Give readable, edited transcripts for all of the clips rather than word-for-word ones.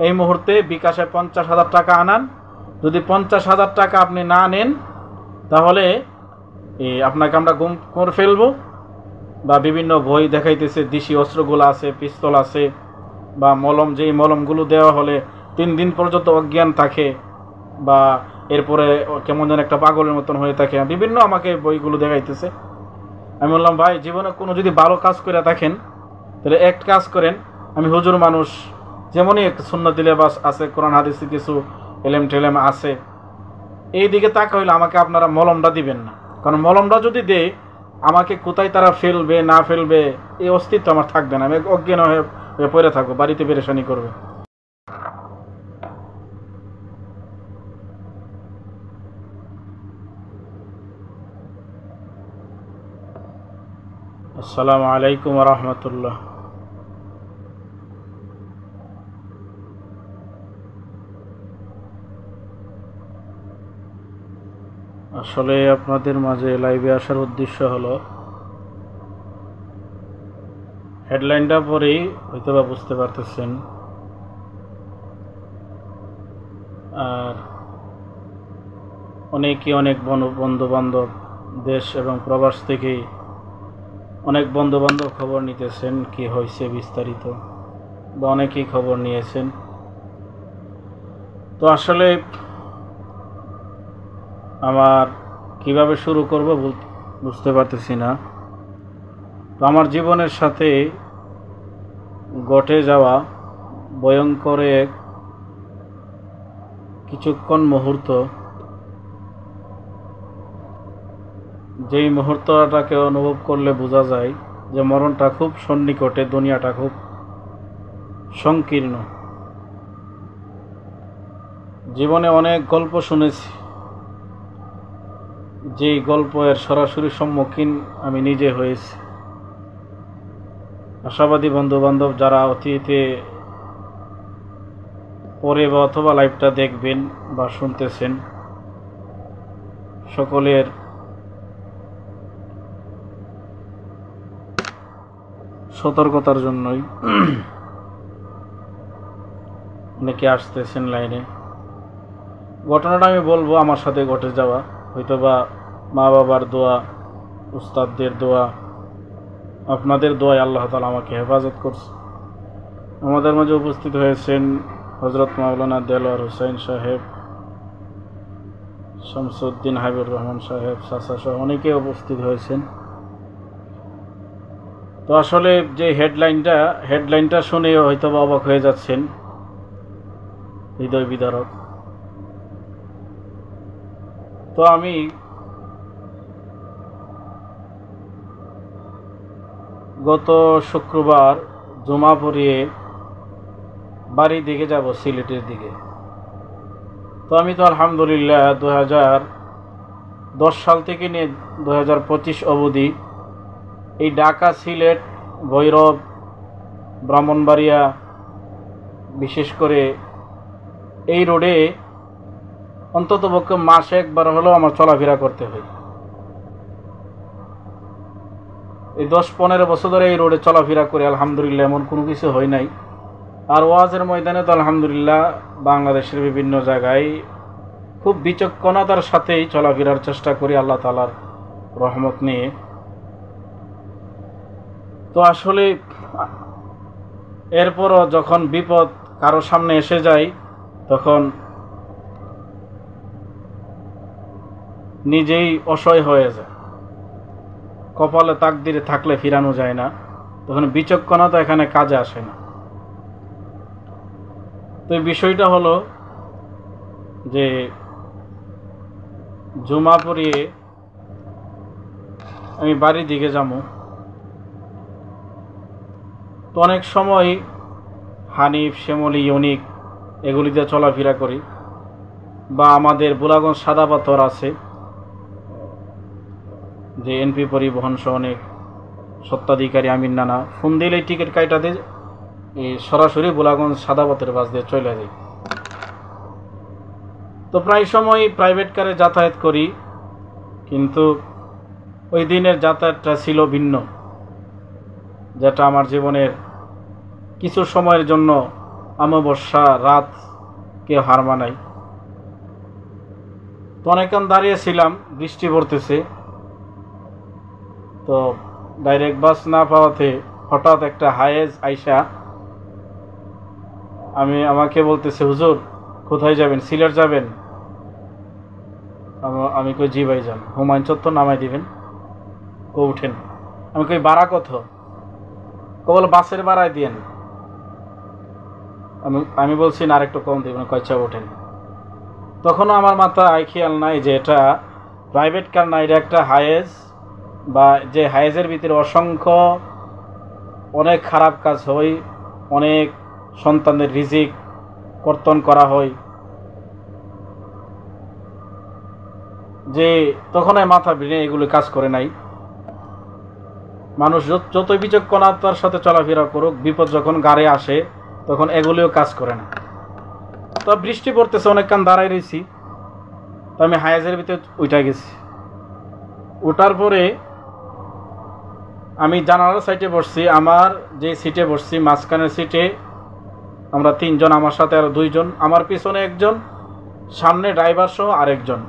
এই মুহূর্তে বিকাশে 50,000 টাকা আনান। যদি 50,000 টাকা আপনি না নেন তাহলে আপনাকে আমরা গুম করে ফেলবো। বা বিভিন্ন বই দেখাইতেছে দেশি অস্ত্রগুলো আছে, পিস্তল আছে, বা মলম, যেই মলমগুলো দেওয়া হলে 3 দিন পর্যন্ত অজ্ঞান থাকে বা এরপরে কেমন যেন একটা পাগলের মতন হয়ে থাকে, বিভিন্ন আমাকে বইগুলো দেখাইতেছে। আমি বললাম, ভাই জীবনে কোনো যদি ভালো কাজ করে থাকেন তাহলে এক কাজ করেন, আমি হুজুর মানুষ, যেমনই সুন্নতি লেবাস আছে, কোরআন হাদিসে কিছু এলেম টেলেম আছে, এই দিকে তাকা হইলে আমাকে আপনারা মলমটা দিবেন না। কারণ মলমটা যদি দেয় আমাকে কোথায় তারা ফেলবে না ফেলবে এই অস্তিত্ব আমার থাকবে না, আমি অজ্ঞান হয়ে পড়ে থাকবো, বাড়িতে পেরেশানি করবে। আসসালামু আলাইকুম ওয়া রাহমাতুল্লাহ। আসলে আপনাদের মাঝে লাইভে আসার উদ্দেশ্য হলো, হেডলাইনটা পরেই হয়তো বা বুঝতে পারতেছেন, আর অনেকেই অনেক বন্ধু বান্ধব দেশ এবং প্রবাস থেকে অনেক বন্ধু বান্ধব খবর নিতেছেন কি হয়েছে বিস্তারিত, বা অনেকেই খবর নিয়েছেন। তো আসলে আমার কিভাবে শুরু করব বুঝতে পারতেছি না। তো আমার জীবনের সাথে ঘটে যাওয়া ভয়ঙ্কর এক কিছুক্ষণ মুহূর্ত, যেই মুহূর্তটাকে অনুভব করলে বোঝা যায় যে মরণটা খুব সন্নিকটে, দুনিয়াটা খুব সংকীর্ণ। জীবনে অনেক গল্প শুনেছি, যেই গল্পের সরাসরি সম্মুখীন আমি নিজে হয়েছি। আশাবাদী বন্ধু বান্ধব যারা অতীতে পরে বা অথবা লাইভটা দেখবেন বা শুনতেছেন, সকলের সতর্কতার জন্যই অনেকে আসতেছেন লাইনে। ঘটনাটা আমি বলবো আমার সাথে ঘটে যাওয়া, হয়তোবা মা বাবার দোয়া, উস্তাদদের দোয়া, আপনাদের দোয়ায় আল্লাহ তাআলা আমাকে হেফাজত করছে। আমাদের মাঝে উপস্থিত হয়েছেন হযরত মাওলানা দেলোয়ার হোসেন সাহেব, শামসুদ্দিন হাবিবুর রহমান সাহেব, চাচা সহ অনেকে উপস্থিত হয়েছেন। তো আসলে যে হেডলাইনটা শুনে হয়তো বা অবাক হয়ে যাচ্ছেন, হৃদয় বিদারক। তো আমি গত শুক্রবার জুমা পড়িয়ে বাড়ির দিকে যাব, সিলেটের দিকে। তো আমি তো আলহামদুলিল্লাহ 2010 সাল থেকে নিয়ে 2025 অবধি এই ঢাকা, সিলেট, ভৈরব, ব্রাহ্মণবাড়িয়া, বিশেষ করে এই রোডে অন্ততপক্ষে মাসে একবার হলেও আমার চলাফেরা করতে হয়। এই 10-15 বছর ধরে এই রোডে চলাফেরা করে আলহামদুলিল্লাহ এমন কোনো কিছু হয় নাই। আর ওয়াজের ময়দানে তো আলহামদুলিল্লাহ বাংলাদেশের বিভিন্ন জায়গায় খুব বিচক্ষণতার সাথেই চলাফেরার চেষ্টা করি আল্লাহ তাআলার রহমত নিয়ে। তো আসলে এরপরও যখন বিপদ কারো সামনে এসে যায় তখন নিজেই অসহায় হয়ে যায়। কপালে তাকদিরে থাকলে ফিরানো যায় না, তখন বিচক্ষণতা এখানে কাজে আসে না। তো এই বিষয়টা হলো যে জুমা পড়িয়ে আমি বাড়ির দিকে যাবো। তো অনেক সময় হানিফ, শ্যামলী, ইউনিক এগুলিতে চলাফেরা করি, বা আমাদের বুলাগঞ্জ সাদা পাথর আছে যে এনপি পরিবহন সহ অনেক সত্ত্বাধিকারী আমিন নানা ফোন দিলেই টিকিট কাইটা দিয়ে সরাসরি বুলাগঞ্জ সাদা পাথরের বাস দিয়ে চলে যাই। তো প্রায় সময় প্রাইভেট কারে যাতায়াত করি, কিন্তু ওই দিনের যাতায়াতটা ছিল ভিন্ন, যেটা আমার জীবনের কিছু সময়ের জন্য অমাবস্যা রাত কেউ হার মানায়। তো অনেকক্ষণ দাঁড়িয়েছিলাম, বৃষ্টি পড়তেছে। তো ডাইরেক্ট বাস না পাওয়াতে হঠাৎ একটা হায়েজ আইসা আমাকে বলতেছে, হুজুর কোথায় যাবেন, সিলেট যাবেন? আমি কই জি ভাই যান। হুমায়ুন চত্বর নামাই দিবেন, কো উঠেন। আমি কই ভাড়া কত? বল বাসের ভাড়ায় দিয়েন। আমি বলছি না, আরেকটু কম দিবেন। কয়চা ওঠেন। তখনও আমার মাথায় খেয়াল নাই যে এটা প্রাইভেট কার না, এটা একটা হায়েজ, বা যে হায়েজের ভিতরে অসংখ্য অনেক খারাপ কাজ হয়, অনেক সন্তানদের রিজিক কর্তন করা হয়। যে তখন মাথা ভিড়ে এগুলো কাজ করে নাই। মানুষ যতই বিচক্ষণতার সাথে চলাফেরা করুক, বিপদ যখন গাড়ে আসে তখন এগুলিও কাজ করে না। তো বৃষ্টি পড়তেছে, অনেকক্ষণ দাঁড়াই রয়েছি। তো আমি হায়েজের ভিতরে উঠা গেছি। উঠার পরে আমি জানালার সাইডে বসছি। আমার যে সিটে বসছি, মাঝখানের সিটে আমরা 3 জন, আমার সাথে আরো 2 জন, আমার পিছনে একজন, সামনে ড্রাইভার সহ আরেকজন।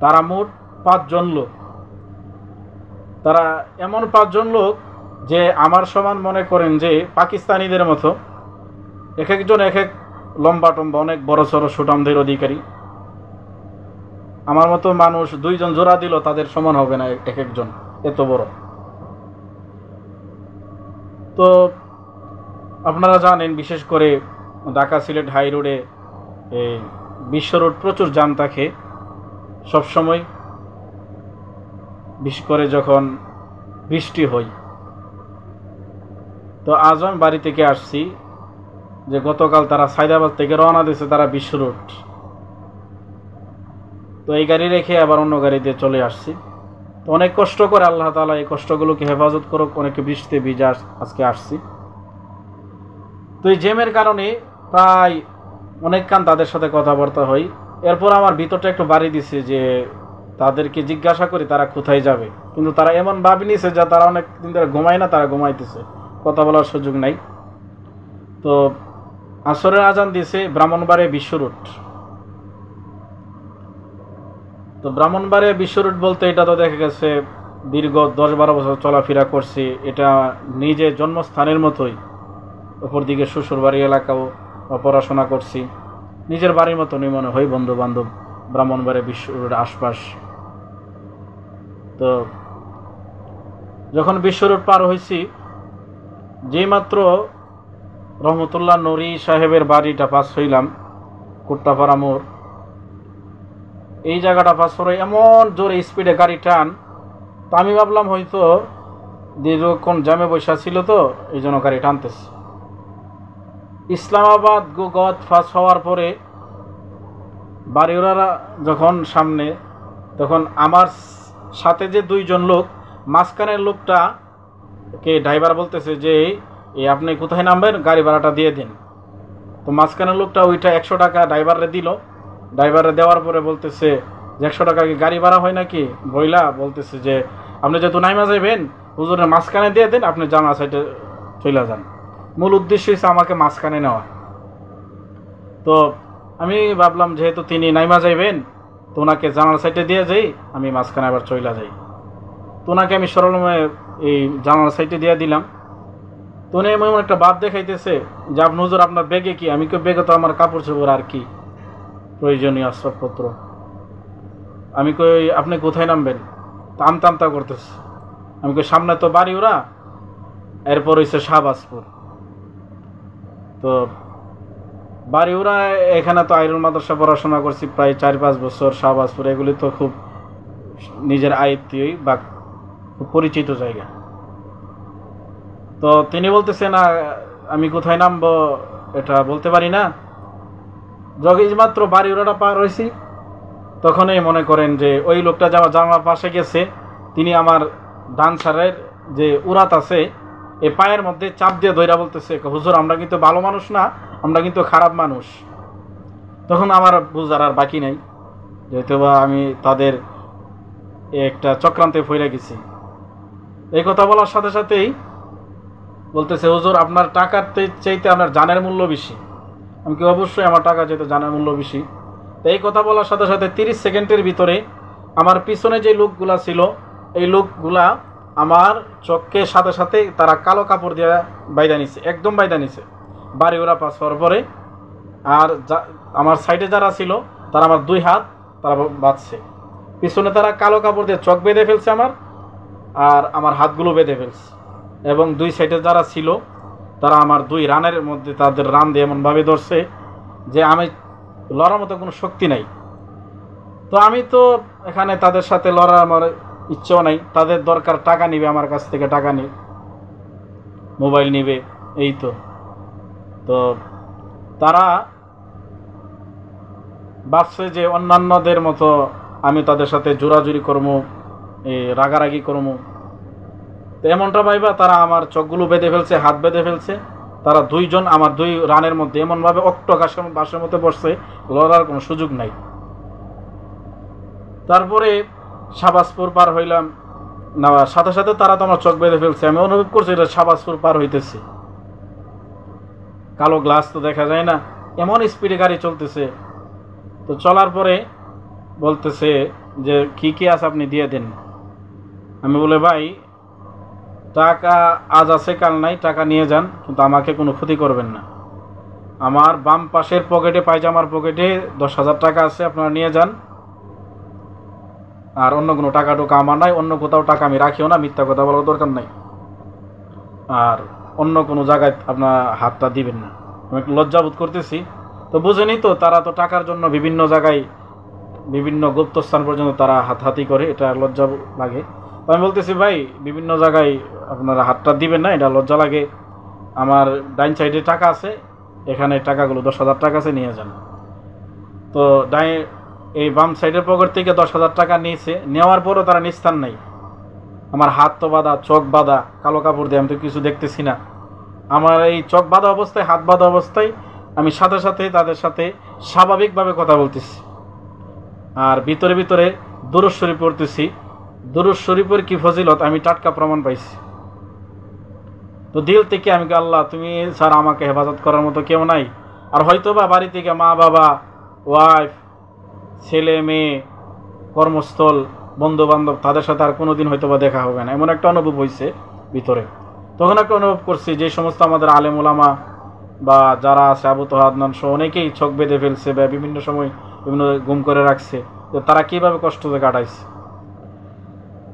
তারা মোট 5 জন লোক। তারা এমন 5 জন লোক যে আমার সমান মনে করেন যে পাকিস্তানিদের মতো, এক একজন এক এক লম্বা টম্বা, অনেক বড় সড়ো সুঠামদের অধিকারী। আমার মতো মানুষ 2 জন জোড়া দিল তাদের সমান হবে না এক একজন, এত বড়। তো আপনারা জানেন, বিশেষ করে ঢাকা সিলেট হাই রোডে বিশ্ব রোড প্রচুর জ্যাম থাকে সবসময়, বিশেষ করে যখন বৃষ্টি হয়। তো আজ আমি বাড়ি থেকে আসছি, যে গতকাল তারা সাইদাবাদ থেকে রওনা দিয়েছে, তারা বিশ্ব রোড। তো এই গাড়ি রেখে আবার অন্য গাড়ি দিয়ে চলে আসছি। তো অনেক কষ্ট করে, আল্লাহ তাআলা এই কষ্টগুলোকে হেফাজত করুক, অনেকে বৃষ্টিতে ভিজে আজকে আসছি। তো এই জ্যামের কারণে প্রায় অনেকক্ষণ তাদের সাথে কথাবার্তা হয়। এরপর আমার ভিতরটা একটু বাড়ি দিছে যে তাদেরকে জিজ্ঞাসা করি তারা কোথায় যাবে, কিন্তু তারা এমন ভাবি নিছে যে তারা অনেক দিন ধরে ঘুমায় না, তারা ঘুমাইতেছে, কথা বলার সুযোগ নাই। তো আসরের আজান দিয়েছে ব্রাহ্মণবাড়িয়া বিশ্ব রুট। তো ব্রাহ্মণবাড়িয়া বিশ্ব রুট বলতে এটা তো দেখা গেছে দীর্ঘ 10-12 বছর চলাফেরা করছি। এটা নিজের জন্মস্থানের মতোই, ওপর দিকে শ্বশুরবাড়ি এলাকাও পড়াশোনা করছি, নিজের বাড়ির মতনই মনে হয়। বন্ধু বান্ধব ব্রাহ্মণবাড়িয়া বিশ্ব রোড আশপাশ। তো যখন বিশ্ব রোড পার হয়েছি, যেই মাত্র রহমতুল্লাহ নূরি সাহেবের বাড়িটা পাস হইলাম, কুট্টাপাড়া মোড়, এই জায়গাটা পাস করে এমন জোরে স্পিডে গাড়ি টান। তো আমি ভাবলাম হয়তো দীর্ঘক্ষণ জ্যামে বসা ছিল, তো এই জন্য গাড়ি টানতেছে। ইসলামাবাদ গোগত পাস হওয়ার পরে বাড়িওয়ালারা যখন সামনে, তখন আমার সাথে যে 2 জন লোক, মাঝখানের লোকটা কে ড্রাইভার বলতেছে যে আপনি কোথায় নামবেন, গাড়ি ভাড়াটা দিয়ে দিন। তো মাঝখানের লোকটা ওইটা 100 টাকা ড্রাইভারে দিল। ড্রাইভারে দেওয়ার পরে বলতেছে যে 100 টাকা কি গাড়ি ভাড়া হয় নাকি? বইলা বলতেছে যে আপনি যেহেতু নাইমা যাইবেন, হুজুরের মাঝখানে দিয়ে দেন, আপনি জানা সাইডে চলে যান। মূল উদ্দেশ্য হচ্ছে আমাকে মাঝখানে নেওয়া। তো আমি ভাবলাম যেহেতু তিনি নাইমা যাইবেন, তো ওনাকে জানালার সাইডে দিয়ে যাই, আমি মাঝখানে আবার চলে যাই। তো ওনাকে আমি সরলমে এই জানালার সাইডে দিয়ে দিলাম। তো উনি এমন একটা ভাব দেখাইতেছে যে আপনি হুজুর আপনার ব্যাগে কি? আমি কই ব্যাগে তো আমার কাপড় চোপড় আর কি প্রয়োজনীয় আসবাবপত্র। আমি কই আপনি কোথায় নামবেন? আমতা আমতা করতেছে। আমি কই সামনে তো বাড়ি ওরা, এরপর হইছে শাহবাজপুর। তো বাড়ি ওরা এখানে তো আইরুল মাদ্রাসা পড়াশোনা করছি প্রায় 4-5 বছর। শাহবাজপুর এগুলি তো খুব নিজের আয়ত্তই বা খুব পরিচিত জায়গা। তো তিনি বলতেছে না আমি কোথায় নামবো এটা বলতে পারি না। যখন মাত্র বাড়ি ওরা পার হয়েছি, তখনই মনে করেন যে ওই লোকটা যে আমার জানালার পাশে গেছে, তিনি আমার ডান সারের যে উরাত আছে এই পায়ের মধ্যে চাপ দিয়ে ধইরা বলতেছে, হুজুর আমরা কিন্তু ভালো মানুষ না, আমরা কিন্তু খারাপ মানুষ। তখন আমার বুঝার আর বাকি নাই, যেহেতু আমি তাদের একটা চক্রান্তে ফইরা গেছি। এই কথা বলার সাথে সাথেই বলতেছে, হুজুর আপনার টাকার চাইতে আপনার জানের মূল্য বেশি, আমি কি অবশ্যই আমার টাকা যেহেতু জানার মূল্য বেশি। তো এই কথা বলার সাথে সাথে 30 সেকেন্ডের ভিতরে আমার পিছনে যে লোকগুলা ছিল এই লোকগুলা আমার চোখকে সাথে সাথে তারা কালো কাপড় দিয়ে বাইদা নিছে, একদম বাইদা নিছে বাড়ি ওরা পাস হওয়ার পরে। আর আমার সাইডে যারা ছিল তারা আমার 2 হাত তারা বাঁধছে, পিছনে তারা কালো কাপড় দিয়ে চোখ বেঁধে ফেলছে আমার, আর আমার হাতগুলো বেঁধে ফেলছে। এবং 2 সাইডে যারা ছিল তারা আমার 2 রানের মধ্যে তাদের রান দিয়ে এমনভাবে ধরছে যে আমি লড়ার মতো কোনো শক্তি নাই। তো আমি তো এখানে তাদের সাথে লড়ার আমার ইচ্ছেও নাই। তাদের দরকার টাকা নিবে, আমার কাছ থেকে টাকা নিবে, মোবাইল নিবে, এই তো। তো তারা ভাবছে যে অন্যান্যদের মতো আমি তাদের সাথে জোরাজুরি করবো, রাগারাগি করবো। তো এমনটা ভাইবা তারা আমার চোখগুলো বেঁধে ফেলছে, হাত বেঁধে ফেলছে। তারা 2 জন আমার 2 রানের মধ্যে এমনভাবে অক্টোকাশের বাসের মধ্যে বসছে, লড়ার কোনো সুযোগ নাই। তারপরে শাহবাজপুর পার হইলাম না, সাথে সাথে তারা তো আমার চোখ বেঁধে ফেলছে। আমি অনুভব করছি এটা শাহবাজপুর পার হইতেছে। কালো গ্লাস তো দেখা যায় না, এমন স্পিডে গাড়ি চলতেছে। তো চলার পরে বলতেছে যে কি কি আছে আপনি দিয়ে দেন। আমি বলে ভাই টাকা আজ আছে কাল নাই, টাকা নিয়ে যান, কিন্তু আমাকে কোনো ক্ষতি করবেন না। আমার বাম পাশের পকেটে, পায়জামার পকেটে 10,000 টাকা আছে, আপনারা নিয়ে যান। আর অন্য কোনো টাকা টোকা আমার নাই, অন্য কোথাও টাকা আমি রাখিও না, মিথ্যা কথা বলার দরকার নাই। আর অন্য কোনো জায়গায় আপনার হাতটা দিবেন না। আমি একটু লজ্জাবোধ করতেছি। তো বুঝেনি তো, তারা তো টাকার জন্য বিভিন্ন জায়গায় বিভিন্ন গুপ্তস্থান পর্যন্ত তারা হাতাহাতি করে, এটা লজ্জা লাগে। তো আমি বলতেছি ভাই বিভিন্ন জায়গায় আপনারা হাতটা দিবেন না, এটা লজ্জা লাগে। আমার ডাইন সাইডে টাকা আছে, এখানে টাকাগুলো 10,000 টাকা আছে, নিয়ে যান। তো এই বাম সাইডের পকেট থেকে 10,000 টাকা নিয়েছে। নেওয়ার পরও তারা নিস্তার নাই। আমার হাত তো বাঁধা, চোখ বাঁধা, কালো কাপড় দিয়ে, আমি তো কিছু দেখতেছি না। আমার এই চোখ বাঁধা অবস্থায়, হাত বাঁধা অবস্থায় আমি সাথে সাথে তাদের সাথে স্বাভাবিকভাবে কথা বলতেছি, আর ভিতরে ভিতরে দুরূদ শরীফ পড়তেছি। দুরূদ শরীফের কি ফজিলত আমি টাটকা প্রমাণ পাইছি। তো দিল থেকে আমি আল্লাহ তুমি স্যার আমাকে হেফাজত করার মতো কেউ নাই। আর হয়তো বা বাড়ি থেকে মা বাবা, ওয়াইফ, ছেলে মেয়ে, কর্মস্থল, বন্ধু বান্ধব, তাদের সাথে আর কোনোদিন হয়তো বা দেখা হবে না, এমন একটা অনুভব হয়েছে ভিতরে। তখন একটা অনুভব করছি যে সমস্ত আমাদের আলেম ওলামা বা যারা আছে, আবু তোহা আদনান সহ অনেকেই চোখ বেঁধে ফেলছে বা বিভিন্ন সময় বিভিন্ন গুম করে রাখছে, যে তারা কীভাবে কষ্টতে কাটাইছে।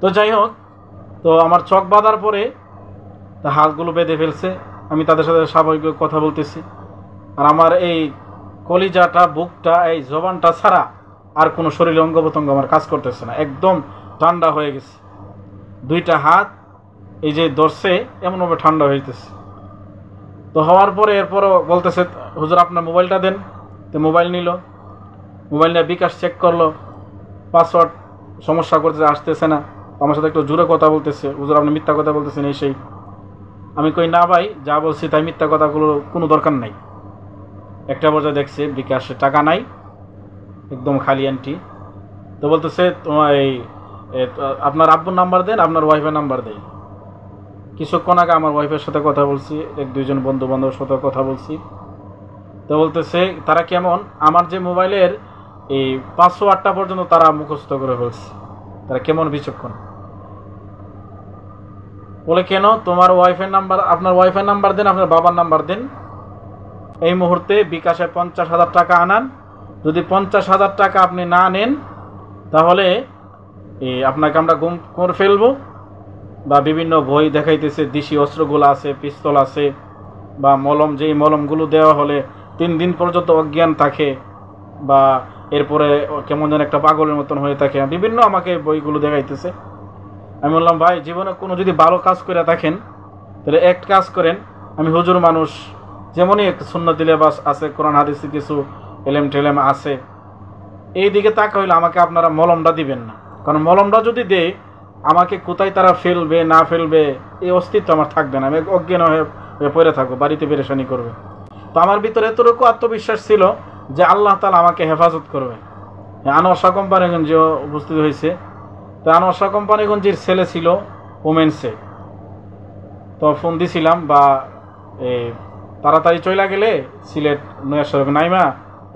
তো যাই হোক, তো আমার চোখ বাঁধার পরে তা হাতগুলো বেঁধে ফেলছে। আমি তাদের সাথে স্বাভাবিক কথা বলতেছি, আর আমার এই কলিজাটা, বুকটা, এই জবানটা ছাড়া আর কোনো শরীরে অঙ্গ প্রত্যঙ্গ আমার কাজ করতেছে না, একদম ঠান্ডা হয়ে গেছে। 2টা হাত এই যে ধরছে এমনভাবে ঠান্ডা হইতেছে। তো হওয়ার পরে এরপরও বলতেছে হুজুর আপনার মোবাইলটা দেন। তো মোবাইল নিল, মোবাইল নিয়ে বিকাশ চেক করলো, পাসওয়ার্ড সমস্যা করতেছে, আসতেছে না। আমার সাথে একটু জোরে কথা বলতেছে, হুজুর আপনি মিথ্যা কথা বলতেছেন এই সেই। আমি কই না ভাই, যা বলছি তাই মিথ্যা কথাগুলো কোনো দরকার নাই। একটা পর্যায়ে দেখছে বিকাশে টাকা নাই, একদম খালি এন্ট্রি। তো বলতেছে তোমার এই আপনার আব্বুর নাম্বার দেন, আপনার ওয়াইফের নাম্বার দেয়। কিছুক্ষণ আগে আমার ওয়াইফের সাথে কথা বলছি, 1-2 জন বন্ধু বান্ধবের সাথে কথা বলছি। তো বলতেছে তারা কেমন, আমার যে মোবাইলের এই পাসওয়ার্ডটা পর্যন্ত তারা মুখস্থ করে ফেলছে, তারা কেমন বিচক্ষণ। বলে কেন, তোমার ওয়াইফের নাম্বার, আপনার ওয়াইফের নাম্বার দেন, আপনার বাবার নাম্বার দেন। এই মুহূর্তে বিকাশে 50,000 টাকা আনান। যদি 50,000 টাকা আপনি না নেন তাহলে আপনাকে আমরা গুম করে ফেলবো। বা বিভিন্ন বই দেখাইতেছে দেশি অস্ত্রগুলো আছে, পিস্তল আছে, বা মলম, যেই মলমগুলো দেওয়া হলে 3 দিন পর্যন্ত অজ্ঞান থাকে, বা এরপরে কেমন যেন একটা পাগলের মতন হয়ে থাকে, বিভিন্ন আমাকে বইগুলো দেখাইতেছে। আমি বললাম ভাই জীবনে কোনো যদি ভালো কাজ করে থাকেন তাহলে এক কাজ করেন, আমি হুজুর মানুষ, যেমনই একটা সুন্নতি লেবাস আছে, কোরআন হাদিসে কিছু এলেম টেলেম আছে, এই দিকে তাকা হইলে আমাকে আপনারা মলমটা দিবেন না। কারণ মলমটা যদি দেয় আমাকে কোথায় তারা ফেলবে না ফেলবে এই অস্তিত্ব আমার থাকবে না, আমি অজ্ঞান হয়ে পড়ে থাকবো, বাড়িতে পেরেশানি করবে। তো আমার ভিতরে এতটুকু আত্মবিশ্বাস ছিল যে আল্লাহ তাআলা আমাকে হেফাজত করবে। আনোয়ার শাহ কোম্পানিগঞ্জে উপস্থিত হয়েছে। তো আনোয়ার শাহ কোম্পানিগঞ্জের ছেলে ছিল ওমেন্সে। তো ফোন দিছিলাম বা তাড়াতাড়ি চইলা গেলে সিলেট নয়াসড়ক নাইমা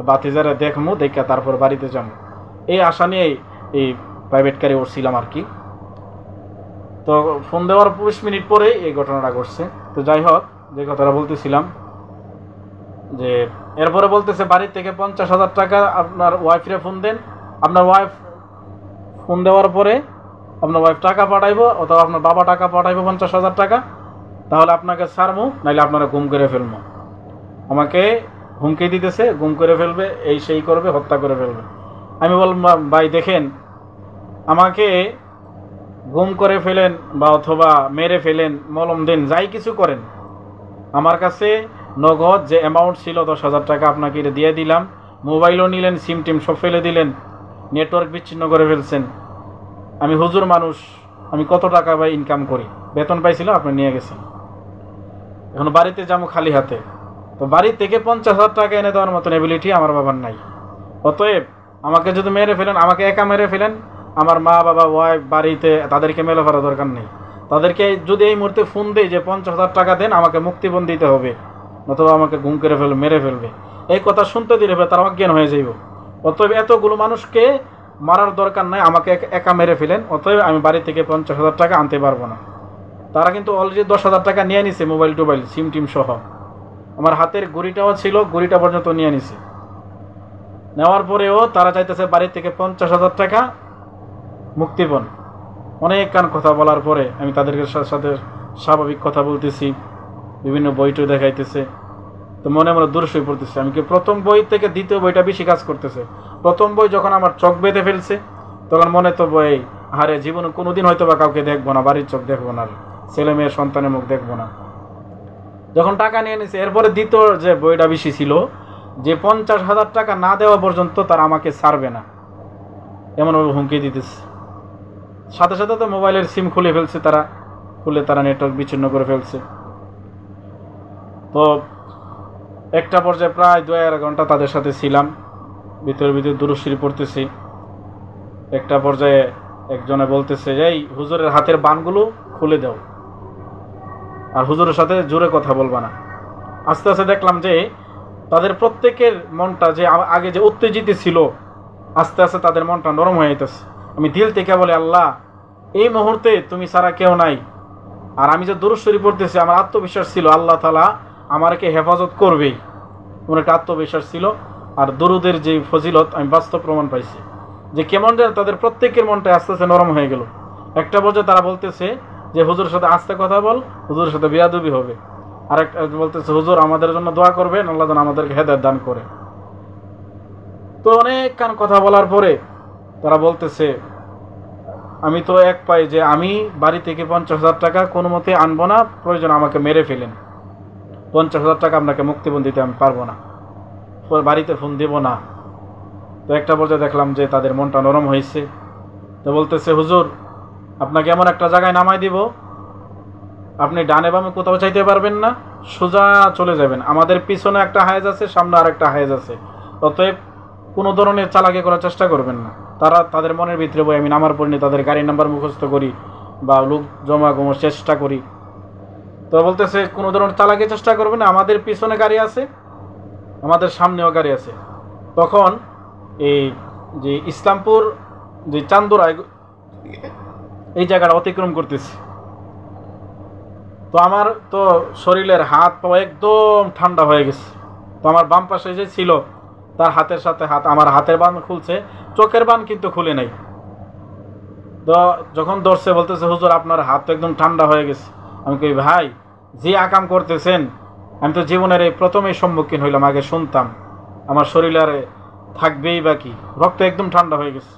বাতিজারে দেখমু, দেখা তারপর বাড়িতে যাবো, এই আশা নিয়ে এই প্রাইভেট কারে উঠছিলাম আর কি। তো ফোন দেওয়ার 20 মিনিট পরেই এই ঘটনাটা ঘটছে। তো যাই হোক, যে কথাটা বলতেছিলাম, যে এরপরে বলতেছে বাড়ি থেকে 50,000 টাকা আপনার ওয়াইফরে ফোন দেন, আপনার ওয়াইফ ফোন দেওয়ার পরে আপনার ওয়াইফ টাকা পাঠাইবো অথবা আপনার বাবা টাকা পাঠাইবো 50,000 টাকা, তাহলে আপনাকে ছাড়মু, নাইলে আপনারা গুম করে ফেলবো। আমাকে হুমকি দিতেছে, গুম করে ফেলবে, এই সেই করবে, হত্যা করে ফেলবে। আমি বললাম ভাই দেখেন, আমাকে গুম করে ফেলেন বা অথবা মেরে ফেলেন, মলম দেন, যাই কিছু করেন, আমার কাছে নগদ যে অ্যামাউন্ট ছিল 10,000 টাকা আপনাকে এটা দিয়ে দিলাম, মোবাইলও নিলেন, সিম টিম সব ফেলে দিলেন, নেটওয়ার্ক বিচ্ছিন্ন করে ফেলছেন। আমি হুজুর মানুষ, আমি কত টাকা ভাই ইনকাম করি, বেতন পাইছিলাম, আপনি নিয়ে গেছেন, এখন বাড়িতে যাবো খালি হাতে। তো বাড়ি থেকে 50,000 টাকা এনে দেওয়ার মতন এবিলিটি আমার বাবার নাই। অতএব আমাকে যদি মেরে ফেলেন, আমাকে একা মেরে ফেলেন, আমার মা বাবা ওয়াইফ বাড়িতে তাদেরকে মেলে ফেলা দরকার নেই। তাদেরকে যদি এই মুহূর্তে ফোন দেয় যে 50,000 টাকা দেন, আমাকে মুক্তিপণ দিতে হবে, অথবা আমাকে গুম করে ফেলবে, মেরে ফেলবে, এই কথা শুনতে দিলে তারা অজ্ঞান হয়ে যাইব। অতএব এতগুলো মানুষকে মারার দরকার নাই, আমাকে একা মেরে ফেলেন, অতএব আমি বাড়ি থেকে 50,000 টাকা আনতে পারবো না। তারা কিন্তু অলরেডি 10,000 টাকা নিয়ে নিছে, মোবাইল টোবাইল সিম টিম সহ। আমার হাতের ঘড়িটাও ছিল, ঘড়িটা পর্যন্ত নিয়ে নিছে। নেওয়ার পরেও তারা চাইতেছে বাড়ি থেকে 50,000 টাকা মুক্তিপণ। অনেক কান কথা বলার পরে আমি তাদেরকে সাথে স্বাভাবিক কথা বলতেছি, বিভিন্ন বইটই দেখাইতেছে। তো মনে মনে দুরসই পড়তেছে, আমি কি প্রথম বই থেকে দ্বিতীয় বইটা বেশি কাজ করতেছে। প্রথম বই যখন আমার চোখ বেঁধে ফেলছে, তখন মনে তো বই হারে জীবনে কোনোদিন হয়তো বা কাউকে দেখবো না, বাড়ির চোখ দেখবো না, ছেলে মেয়ের সন্তানের মুখ দেখবো না। যখন টাকা নিয়ে নিছে, এরপরে দ্বিতীয় যে বইটা বেশি ছিল, যে 50,000 টাকা না দেওয়া পর্যন্ত তারা আমাকে ছাড়বে না, এমনভাবে হুমকি দিতেছে। সাথে সাথে তো মোবাইলের সিম খুলে ফেলছে, তারা নেটওয়ার্ক বিচ্ছিন্ন করে ফেলছে। তো একটা পর্যায়ে প্রায় 2.5 ঘন্টা তাদের সাথে ছিলাম, ভিতরে দুরূদ শরীফ পড়তেছি। একটা পর্যায়ে একজনে বলতেছে যে এই হুজুরের হাতের বানগুলো খুলে দাও, আর হুজুরের সাথে জোরে কথা বলবা না। আস্তে আস্তে দেখলাম যে তাদের প্রত্যেকের মনটা যে আগে যে উত্তেজিত ছিল, আস্তে আস্তে তাদের মনটা নরম হয়ে যেতেছে। আমি দিল থেকে বলি, আল্লাহ এই মুহূর্তে তুমি ছাড়া কেউ নাই, আর আমি যে দুরূদ শরীফ পড়তেছি, আমার আত্মবিশ্বাস ছিল আল্লাহ তাআলা আমাকে হেফাজত করবেই, আমার একটা আত্মবিশ্বাস ছিল। আর দুরুদের যে ফজিলত আমি বাস্তব প্রমাণ পাইছি, যে কেমন যেন তাদের প্রত্যেকের মনটা আস্তে আস্তে নরম হয়ে গেল। একটা পর্যায়ে তারা বলতেছে যে হুজুরের সাথে আস্তে কথা বল, হুজুরের সাথে বিয়াদবি হবে। আর একটা বলতেছে হুজুর আমাদের জন্য দোয়া করবেন, আল্লাহ যেন আমাদেরকে হেদায়েত দান করে। তো অনেক কান কথা বলার পরে তারা বলতেছে, আমি তো এক পাই যে আমি বাড়ি থেকে 50,000 টাকা কোনো মতে আনবো না, প্রয়োজন আমাকে মেরে ফেলেন, 50,000 টাকা আপনাকে মুক্তিপণ দিতে আমি পারবো না, বাড়িতে ফোন দেব না। তো একটা পর্যায়ে দেখলাম যে তাদের মনটা নরম হয়েছে। তো বলতেছে হুজুর আপনাকে এমন একটা জায়গায় নামাই দিব, আপনি ডানে বামে কোথাও চাইতে পারবেন না, সোজা চলে যাবেন। আমাদের পিছনে একটা হায়েজ আছে, সামনে আরেকটা হায়েজ আছে, অতএব কোনো ধরনের চালাকি করার চেষ্টা করবেন না। তাদের মনের ভিতরে বই আমি নামার পরিনি, তাদের গাড়ির নাম্বার মুখস্থ করি বা লোক জমা গমার চেষ্টা করি। তো বলতেছে কোনো ধরনের চালাকি চেষ্টা করবেন না, আমাদের পিছনে গাড়ি আছে, আমাদের সামনেও গাড়ি আছে। তখন এই যে ইসলামপুর যে চান্দুরা এই জায়গাটা অতিক্রম করতেছি, তো আমার তো শরীরের হাত পা একদম ঠান্ডা হয়ে গেছে। তো আমার বাম পাশে যে ছিল তার হাতের সাথে হাত, আমার হাতের বান খুলছে, চোখের বান কিন্তু খুলে নাই। তো যখন ধরছে বলতেছে হুজুর আপনার হাত তো একদম ঠান্ডা হয়ে গেছে। আমি কই ভাই যে আকাম করতেছেন, আমি তো জীবনের এই প্রথমেই সম্মুখীন হইলাম, আগে শুনতাম, আমার শরীরে থাকবেই বা কি, রক্ত একদম ঠান্ডা হয়ে গেছে,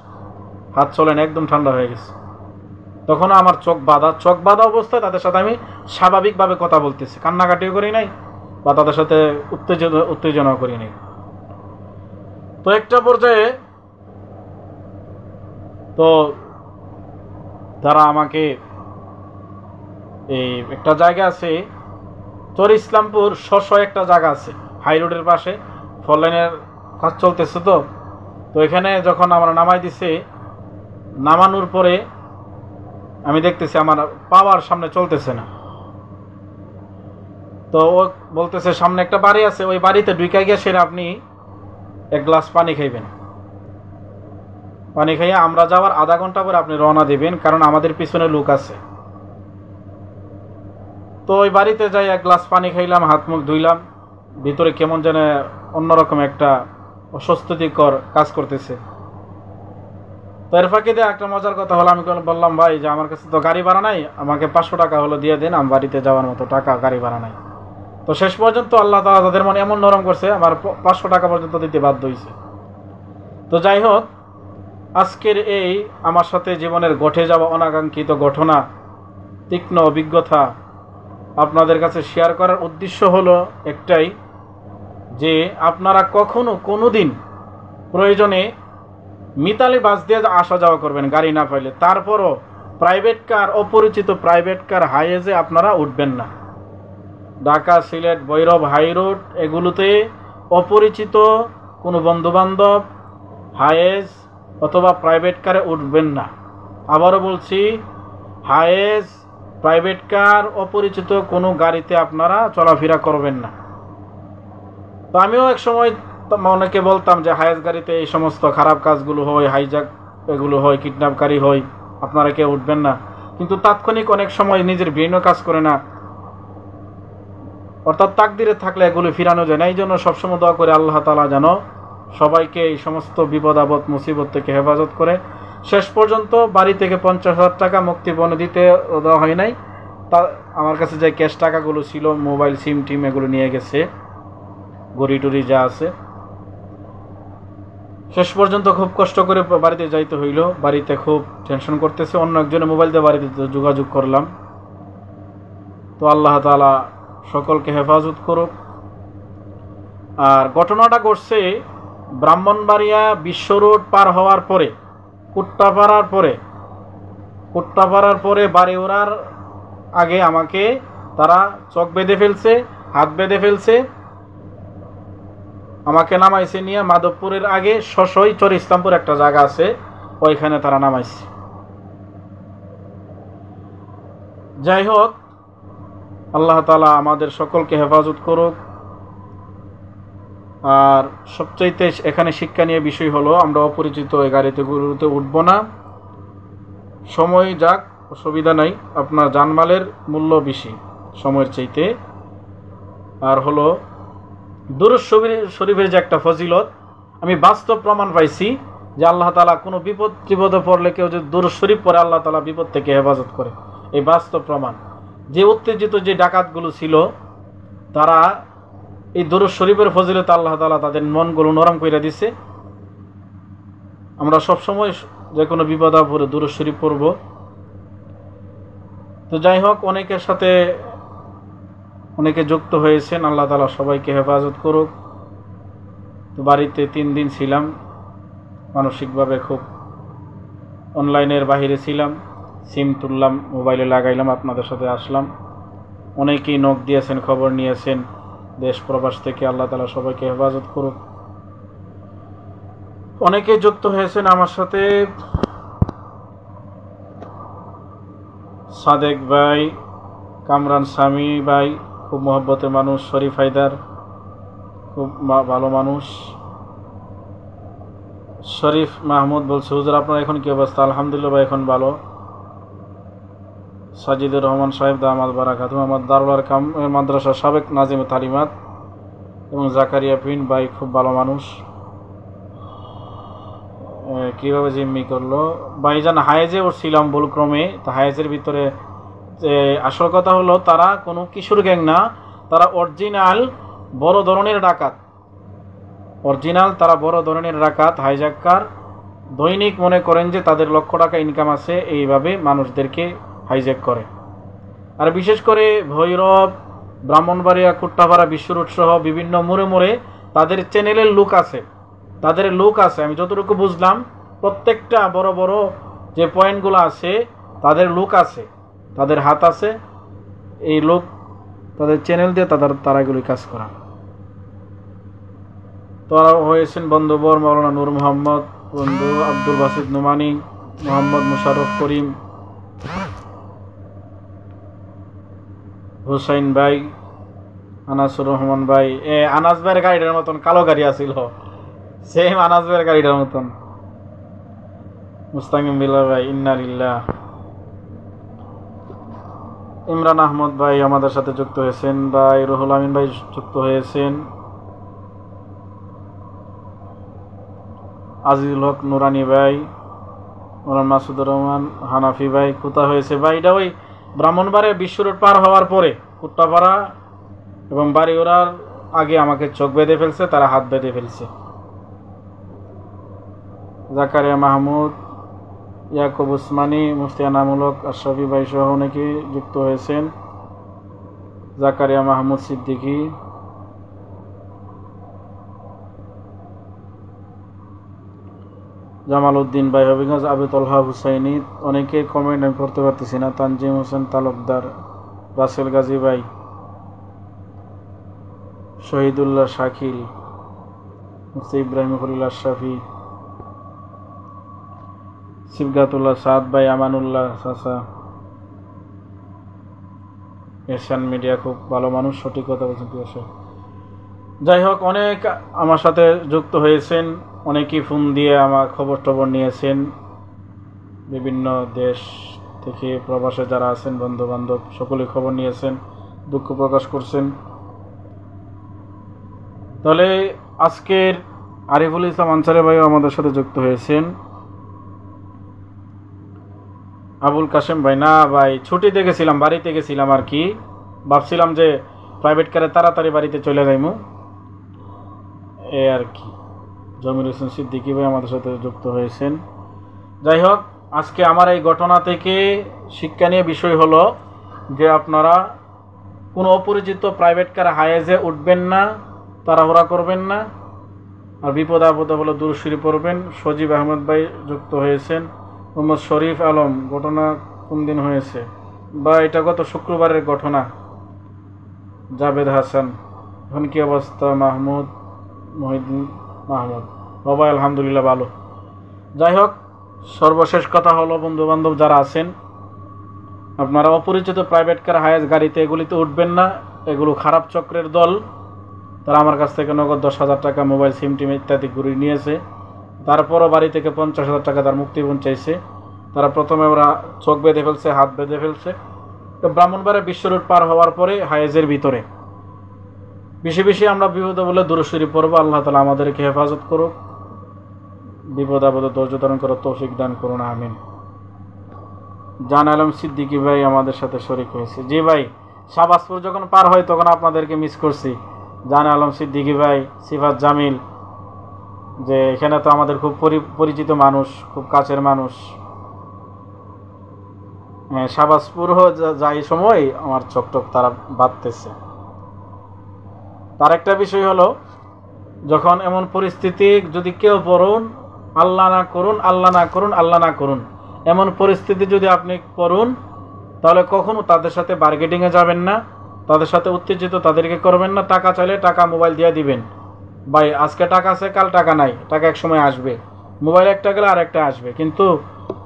হাত চলেন একদম ঠান্ডা হয়ে গেছে। তখন আমার চোখ বাঁধা অবস্থায় তাদের সাথে আমি স্বাভাবিকভাবে কথা বলতেছি, কান্নাকাটিও করি নাই বা তাদের সাথে উত্তেজনাও করি নাই। তো একটা পর্যায়ে তো তারা আমাকে এই একটা জায়গা আছে চর ইসলামপুর একটা জায়গা আছে হাই রোডের পাশে, ফোর লাইনের কাজ চলতেছে। তো এখানে যখন আমরা নামাই দিছে, নামানোর পরে আমি দেখতেছি আমার পাওয়ার সামনে চলতেছে না। তো ও বলতেছে সামনে একটা বাড়ি আছে, ওই বাড়িতে ঢুকে গিয়ে সেরে আপনি এক গ্লাস পানি খাইবেন। পানি খাইয়া আমরা যাওয়ার আধা ঘন্টা পরে আপনি রওনা দিবেন, কারণ আমাদের পিছনে লোক আছে। তো ওই বাড়িতে যাই এক গ্লাস পানি খাইলাম, হাত মুখ ধুইলাম, ভিতরে কেমন যেন অন্যরকম একটা অস্বস্তিকর কাজ করতেছে। তো এর ফাঁকে দিয়ে একটা মজার কথা হলো, আমি বললাম ভাই যে আমার কাছে তো গাড়ি ভাড়া নাই, আমাকে 500 টাকা হলো দিয়ে দেন, আমার বাড়িতে যাওয়ার মতো টাকা গাড়ি ভাড়া নাই। তো শেষ পর্যন্ত আল্লাহ তাআলা তাদের মনে এমন নরম করছে, আমার 500 টাকা পর্যন্ত দিতে বাধ্য হয়েছে। তো যাই হোক, আজকের এই আমার সাথে জীবনের ঘটে যাওয়া অনাকাঙ্ক্ষিত ঘটনা, তীক্ষ্ণ অভিজ্ঞতা আপনাদের কাছে শেয়ার করার উদ্দেশ্য হলো একটাই, যে আপনারা কখনো কোনোদিন প্রয়োজনে মিতালি বাস দিয়ে আসা যাওয়া করবেন গাড়ি না পাইলে, তারপরও প্রাইভেট কার, অপরিচিত প্রাইভেট কার হাইওয়েজে আপনারা উঠবেন না। ঢাকা, সিলেট, ভৈরব হাই রোড এগুলোতে অপরিচিত কোনো বন্ধুবান্ধব হাইওয়েজ অথবা প্রাইভেট কারে উঠবেন না। আবারও বলছি, হাইওয়েজ, প্রাইভেট কার, অপরিচিত কোনো গাড়িতে আপনারা চলাফেরা করবেন না। তো আমিও এক সময় অনেকে বলতাম যে হাইওয়েজ গাড়িতে এই সমস্ত খারাপ কাজগুলো হয়, হাইজ্যাক এগুলো হয়, কিডন্যাপকারী হয়, আপনারা কেউ উঠবেন না। কিন্তু তাৎক্ষণিক অনেক সময় নিজের ব্রেনও কাজ করে না, অর্থাৎ তাকদিরে থাকলে এগুলো ফিরানো যায় না। এই জন্য সবসময় দোয়া করে আল্লাহ তাআলা যেন সবাইকে এই সমস্ত বিপদ আপদ মুসিবত থেকে হেফাজত করে। শেষ পর্যন্ত বাড়ি থেকে 50,000 টাকা মুক্তিপণ দিতে দেওয়া হয় নাই, তা আমার কাছে যে ক্যাশ টাকাগুলো ছিল, মোবাইল, সিম টিম এগুলো নিয়ে গেছে, গড়ি টড়ি যা আছে। শেষ পর্যন্ত খুব কষ্ট করে বাড়িতে যাইতে হইল, বাড়িতে খুব টেনশন করতেছে, অন্য একজনের মোবাইল দিয়ে বাড়িতে যোগাযোগ করলাম। তো আল্লাহ তাআলা সকলকে হেফাজত করুক। আর ঘটনাটা ঘটছে ব্রাহ্মণবাড়িয়া বিশ্ব রোড পার হওয়ার পরে, কুট্টাপাড়ার পরে বাড়ি ওড়ার আগে আমাকে তারা চোখ বেঁধে ফেলছে, হাত বেঁধে ফেলছে, আমাকে নামাইছে নিয়ে মাধবপুরের আগে শশই চর ইসলামপুর একটা জায়গা আছে, ওইখানে তারা নামাইছে। যাই হোক, আল্লাহ তাআলা আমাদের সকলকে হেফাজত করুক। আর সবচাইতে এখানে শিক্ষা নিয়ে বিষয় হলো, আমরা অপরিচিত এই গাড়িতে উঠবো না। সময় যাক, অসুবিধা নাই, আপনার জানমালের মূল্য বেশি সময়ের চাইতে। আর হলো দুরূদ শরীফের যে একটা ফজিলত, আমি বাস্তব প্রমাণ পাইছি যে আল্লাহ তাআলা কোনো বিপদে পড়লে কেউ যদি দুরূদ শরীফ পড়ে, আল্লাহ তাআলা বিপদ থেকে হেফাজত করে। এই বাস্তব প্রমাণ। যে উত্তেজিত যে ডাকাতগুলো ছিল, তারা এই দুরূদ শরীফের ফজিলতে আল্লাহ তাআলা তাদের মনগুলো নরম করে দিছে। আমরা সবসময় যে কোনো বিপদ আপদে দুরূদ শরীফ পড়ব। তো যাই হোক, অনেকের সাথে অনেকে যুক্ত হয়েছেন, আল্লাহ তাআলা সবাইকে হেফাজত করুক। তো বাড়িতে 3 দিন ছিলাম, মানসিকভাবে খুব অনলাইনের বাহিরে ছিলাম, সিম তুললাম, মোবাইলে লাগাইলাম, আপনাদের সাথে আসলাম। অনেকেই নক দিয়েছেন, খবর নিয়েছেন দেশ প্রবাস থেকে, আল্লাহ তাআলা সবাইকে হেফাজত করুক। অনেকে যুক্ত হয়েছেন আমার সাথে, সাদেক ভাই, কামরান সামি ভাই, খুব মহব্বতের মানুষ, শরীফ হায়দার খুব ভালো মানুষ, শরীফ মাহমুদ বলছে হুজুর আপনার এখন কি অবস্থা? আলহামদুলিল্লাহ ভাই, এখন ভালো। সাজিদুর রহমান সাহেব দামাত বারাকাতুহু, আমার দারুল আরকাম মাদ্রাসার সাবেক নাজিমে তালিমাত, এবং জাকারিয়া পিন ভাই খুব ভালো মানুষ। কিভাবে জিম্মি করলো ভাইজান? হায়েজে উঠছিলাম ভুলক্রমে। তো হায়েজের ভিতরে আসল কথা হলো, তারা কোনো কিশোর গ্যাং না, তারা অরিজিনাল বড় ধরনের ডাকাত, তারা বড় ধরনের ডাকাত, হাইজ্যাকার। দৈনিক মনে করেন যে তাদের লক্ষ টাকা ইনকাম আছে, এইভাবে মানুষদেরকে হাইজ্যাক করে। আর বিশেষ করে ভৈরব, ব্রাহ্মণবাড়িয়া, কুট্টাপাড়া, বিশ্ব রোড সহ বিভিন্ন মোড়ে মোড়ে তাদের চ্যানেলের লোক আছে, আমি যতটুকু বুঝলাম প্রত্যেকটা বড় বড় যে পয়েন্টগুলো আছে তাদের লোক আছে, তাদের হাত আছে, এই লোক তাদের চ্যানেল দিয়ে তারা এগুলি কাজ করা। তারা হয়েছেন বন্ধুবর মাওলানা নূর মোহাম্মদ, বন্ধু আব্দুল বাসিদ নোমানি, মোহাম্মদ মুশাররফ করিম, হুসাইন ভাই, আনাসুর রহমান ভাই, আনাস ভাইয়ের গাড়িটার মতন কালো গাড়ি আছিল, সেম আনাস ভাইয়ের গাড়িটার মতন। মুস্তাকিম বিল্লাহ ভাই, ইন্না লিল্লাহ। ইমরান আহমদ ভাই আমাদের সাথে যুক্ত হয়েছেন, ভাই রুহুল আমিন ভাই যুক্ত হয়েছেন, আজিজুল হক নুরানি ভাই, মোহাম্মদ মাসুদুর রহমান হানাফি ভাই। কোথা হয়েছে ভাই? এটা ওই ব্রাহ্মণবাড়িয়া বিশ্ব রোড পার হওয়ার পরে কুট্টাপাড়া এবং বাড়ি ওরার আগে আমাকে চোখ বেঁধে ফেলছে, তারা হাত বেঁধে ফেলছে। জাকারিয়া মাহমুদ, ইয়াকুব উসমানী, মুফতি আনামুলক আশরাফি ভাই সহ অনেকে যুক্ত হয়েছেন। জাকারিয়া মাহমুদ সিদ্দিকী, জামাল উদ্দিন ভাই, হবিগঞ্জ আবু তলহা হুসাইনি, অনেকে কমেন্ট আমি পড়তে পারতেছি না। তানজিম হোসেন তালুকদার, রাসেল গাজী ভাই, শহীদুল্লাহ শাকিল, মুফতি ইব্রাহিম খলিল আশরাফি, সিবগাতুল্লাহ সাদ ভাই, আমানুল্লাহ চাচা, এশিয়ান মিডিয়া খুব ভালো মানুষ, সঠিক কথা বলছেন। যাই হোক, অনেক আমার সাথে যুক্ত হয়েছেন, অনেকেই ফোন দিয়ে আমার খবর টবর নিয়েছেন, বিভিন্ন দেশ থেকে প্রবাসে যারা আছেন বন্ধু বান্ধব সকলেই খবর নিয়েছেন, দুঃখ প্রকাশ করছেন। তাহলে আজকের আরিফুল ইসলাম আনসারি ভাইও আমাদের সাথে যুক্ত হয়েছেন। আবুল কাশেম ভাই, না ভাই ছুটিতে গেছিলাম, বাড়িতে গেছিলাম আর কি, ভাবছিলাম যে প্রাইভেট কারে তাড়াতাড়ি বাড়িতে চলে যাইমু, এ আর কি। জমির হোসেন সিদ্দিকী ভাই আমাদের সাথে যুক্ত হয়েছেন। যাই হোক, আজকে আমার এই ঘটনা থেকে শিক্ষণীয় বিষয় হলো যে আপনারা কোনো অপরিচিত প্রাইভেট কার হায়েজে উঠবেন না, তাড়াহুড়া করবেন না, আর বিপদ আপদে হলে দূর শরীফ পড়বেন। সজীব আহমদ ভাই যুক্ত হয়েছেন। মোহাম্মদ শরীফ আলম, ঘটনা কোন দিন হয়েছে? বা এটা গত শুক্রবারের ঘটনা। জাবেদ হাসান, এখন কি অবস্থা? মাহমুদ মহিউদ্দিন মাহমুদ, বাবা আলহামদুলিল্লাহ ভালো। যাই হোক, সর্বশেষ কথা হলো বন্ধু বান্ধব যারা আছেন, আপনারা অপরিচিত প্রাইভেট কার হায়েজ গাড়িতে এগুলিতে উঠবেন না, এগুলো খারাপ চক্রের দল। তারা আমার কাছ থেকে নগদ 10,000 টাকা, মোবাইল, সিম টিম ইত্যাদি ঘুরিয়ে নিয়েছে। তারপরও বাড়ি থেকে 50,000 টাকা তার মুক্তিপণ চাইছে। তারা প্রথমে ওরা চোখ বেঁধে ফেলছে, হাত বেঁধে ফেলছে। তো ব্রাহ্মণবাড়িয়া বিশ্ব রোড পার হওয়ার পরে হায়েজের ভিতরে বেশি বেশি আমরা বিপদ বলে দূরে শরীফ পড়বো। আল্লাহ তাআলা আমাদেরকে হেফাজত করুক, বিপদ আপদে ধৈর্য ধারণ করার তৌফিক দান করুন, আমিন। জান আলম সিদ্দিকী ভাই আমাদের সাথে শরীক হয়েছে। জি ভাই, শাহবাজপুর যখন পার হয় তখন আপনাদেরকে মিস করছি। জান আলম সিদ্দিকী ভাই, সিফাত জামিল, যে এখানে তো আমাদের খুব পরিচিত মানুষ, খুব কাছের মানুষ। শাহবাজপুর যাই সময় আমার চোখ টোক তারা বাঁধতেছে। তার একটা বিষয় হলো, যখন এমন পরিস্থিতি যদি কেউ পড়ুন, আল্লাহ না করুন, আল্লাহ না করুন, আল্লাহ না করুন, এমন পরিস্থিতি যদি আপনি পড়ুন, তাহলে কখনো তাদের সাথে বার্গেটিংয়ে যাবেন না, তাদের সাথে উত্তেজিত তাদেরকে করবেন না। টাকা চাইলে টাকা মোবাইল দিয়ে দিবেন, ভাই আজকে টাকা আছে, কাল টাকা নাই, টাকা এক সময় আসবে, মোবাইল একটা গেলে আর একটা আসবে। কিন্তু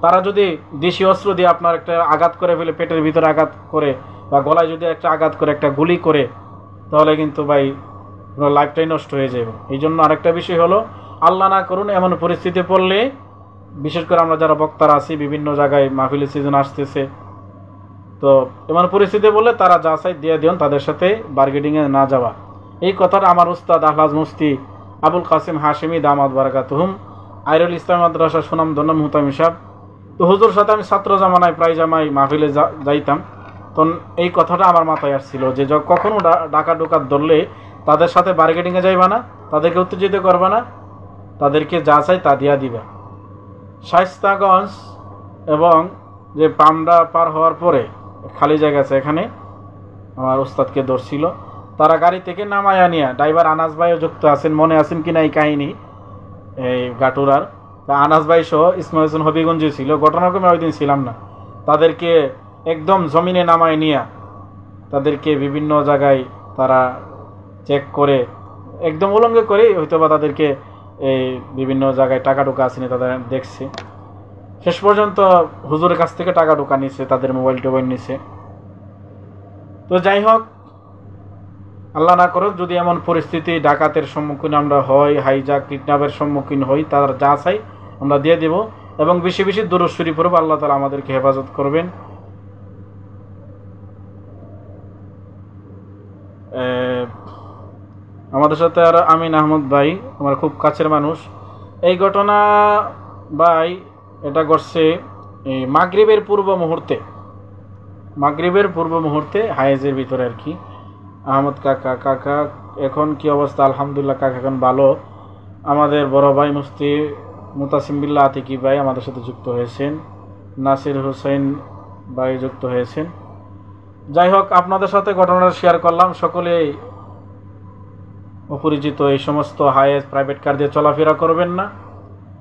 তারা যদি দেশি অস্ত্র দিয়ে আপনার একটা আঘাত করে ফেলে, পেটের ভিতরে আঘাত করে বা গলায় যদি একটা আঘাত করে, একটা গুলি করে, তাহলে কিন্তু ভাই পুরো লাইফটাই নষ্ট হয়ে যাবে। এই জন্য আরেকটা বিষয় হলো, আল্লাহ না করুন এমন পরিস্থিতি পড়লে, বিশেষ করে আমরা যারা বক্তারা আছি, বিভিন্ন জায়গায় মাহফিলের সিজন আসতেছে, তো এমন পরিস্থিতি বললে তারা যা চাই দিয়ে দিন, তাদের সাথে বার্গেটিংয়ে না যাওয়া। এই কথাটা আমার উস্তাদ আহলাজ মুফতি আবুল কাসিম হাশেমি দামাত বারাকাতুহুম, আইরুল ইসলাম মাদ্রাসা সুনামধন্য মুহতামিম সাহেব, তো হুজুর সাথে আমি ছাত্র জামানায় প্রায় জামাই মাহফিলে যাইতাম, তখন এই কথাটা আমার মাথায় আসছিল যে কখনো ডাকা ডোকাত ধরলে তাদের সাথে বার্গেটিংয়ে যাইবা না, তাদেরকে উত্তেজিত করবা না, তাদেরকে যা চাই তা দিয়া দিবা। শায়েস্তাগঞ্জ এবং যে পামরা পার হওয়ার পরে খালি জায়গা আছে, এখানে আমার উস্তাদকে ধরছিল, তারা গাড়ি থেকে নামায়া নিয়ে, ড্রাইভার আনাস ভাইও যুক্ত আছেন, মনে আছেন কিনা এই কাহিনী, এই গাটুরার আনাস ভাই সহ ইসমাইল হোসেন হবিগঞ্জে ছিল, ঘটনাক্রমে ওই দিন ছিলাম না। তাদেরকে একদম জমিনে নামায় নিয়ে তাদেরকে বিভিন্ন জায়গায় তারা চেক করে, একদম উলঙ্গ করে হয়তো বা তাদেরকে এই বিভিন্ন জায়গায় টাকা ঢোকা আসেনি, তাদের দেখছে। শেষ পর্যন্ত হুজুরের কাছ থেকে টাকা ঢোকা নিছে, তাদের মোবাইল টোবাইল নিছে। তো যাই হোক, আল্লাহ না করুক যদি এমন পরিস্থিতি ডাকাতের সম্মুখীন আমরা হই, হাইজাক কিডন্যাপের সম্মুখীন হই, তার যা চাই আমরা দিয়ে দেব এবং বেশি বেশি দুরূদ শরীফ পড়ব। আল্লাহ তাআলা আমাদেরকে হেফাজত করবেন। আমাদের সাথে আর আমিন আহমদ ভাই, আমার খুব কাছের মানুষ। এই ঘটনা ভাই এটা ঘটছে মাগরিবের পূর্ব মুহূর্তে হায়েজের ভিতরে আর কি। আহমদ কাকা এখন কি অবস্থা? আলহামদুলিল্লাহ কাকা এখন ভালো। আমাদের বড় ভাই মুফতি মুতাসিম বিল্লাহ আতিকি ভাই আমাদের সাথে যুক্ত হয়েছেন, নাসির হোসেন ভাই যুক্ত হয়েছেন। যাই হোক, আপনাদের সাথে ঘটনাটা শেয়ার করলাম। সকলেই অপরিচিত এই সমস্ত হায়েজ প্রাইভেট কার দিয়ে চলাফেরা করবেন না।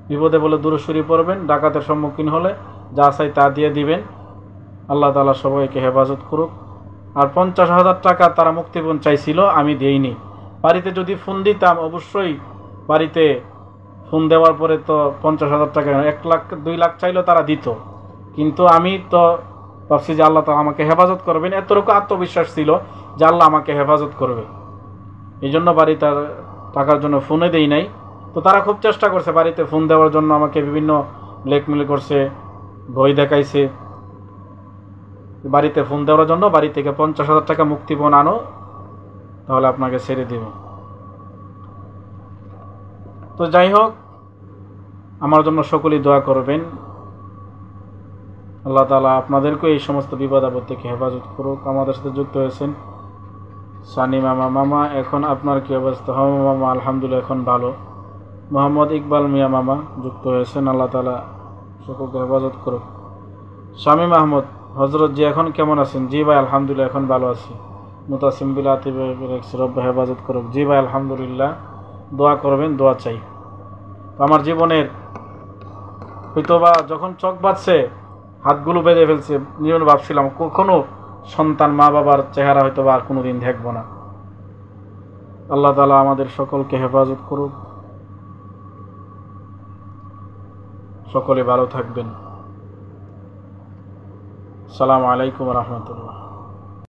বিপদে বলে দুরূদ শরীফ পড়বেন। ডাকাতের সম্মুখীন হলে যা চাই তা দিয়ে দিবেন। আল্লাহ তাআলা সবাইকে হেফাজত করুক। আর 50,000 টাকা তারা মুক্তিপণ চাইছিল, আমি দেইনি। বাড়িতে যদি ফোন দিতাম, অবশ্যই বাড়িতে ফোন দেওয়ার পরে তো 50,000 টাকা 1 লাখ 2 লাখ চাইলেও তারা দিত, কিন্তু আমি তো ভাবছি যে আল্লাহ তাআলা আমাকে হেফাজত করবেন। এতটুকু আত্মবিশ্বাস ছিল যে আল্লাহ আমাকে হেফাজত করবে, এই জন্য বাড়িতে টাকার জন্য ফোনে দেই নাই। তো তারা খুব চেষ্টা করছে বাড়িতে ফোন দেওয়ার জন্য, আমাকে বিভিন্ন ব্ল্যাকমেল করছে, ভয় দেখাইছে বাড়িতে ফোন দেওয়ার জন্য। বাড়ি থেকে 50,000 টাকা মুক্তিপণ আনো, তাহলে আপনাকে ছেড়ে দেব। তো যাই হোক, আমার জন্য সকলেই দোয়া করবেন। আল্লাহ তাআলা আপনাদেরকে এই সমস্ত বিপদ আপদ থেকে হেফাজত করুক। আমাদের সাথে যুক্ত হয়েছেন সানি মামা, এখন আপনার কি অবস্থা? মামা আলহামদুলিল্লাহ এখন ভালো। মোহাম্মদ ইকবাল মিয়া মামা যুক্ত হয়েছেন। আল্লাহ তাআলা সকলকে হেফাজত করুক। শামীম আহমদ হজরত জি এখন কেমন আছেন? জি ভাই আলহামদুলিল্লাহ এখন ভালো আছি। মুতাসিম বিল্লাহ রব হেফাজত করুক। জি ভাই আলহামদুলিল্লাহ, দোয়া করবেন, দোয়া চাই। আমার জীবনের হয়তোবা যখন চোখ বাঁধছে হাতগুলো বেঁধে ফেলছে, জীবনে ভাবছিলাম কখনো সন্তান মা বাবার চেহারা হয়তোবা আর কোনোদিন দেখবো না। আল্লাহ তাআলা আমাদের সকলকে হেফাজত করুক। সকলে ভালো থাকবেন। আসসালামু আলাইকুম ওয়া রাহমাতুল্লাহ।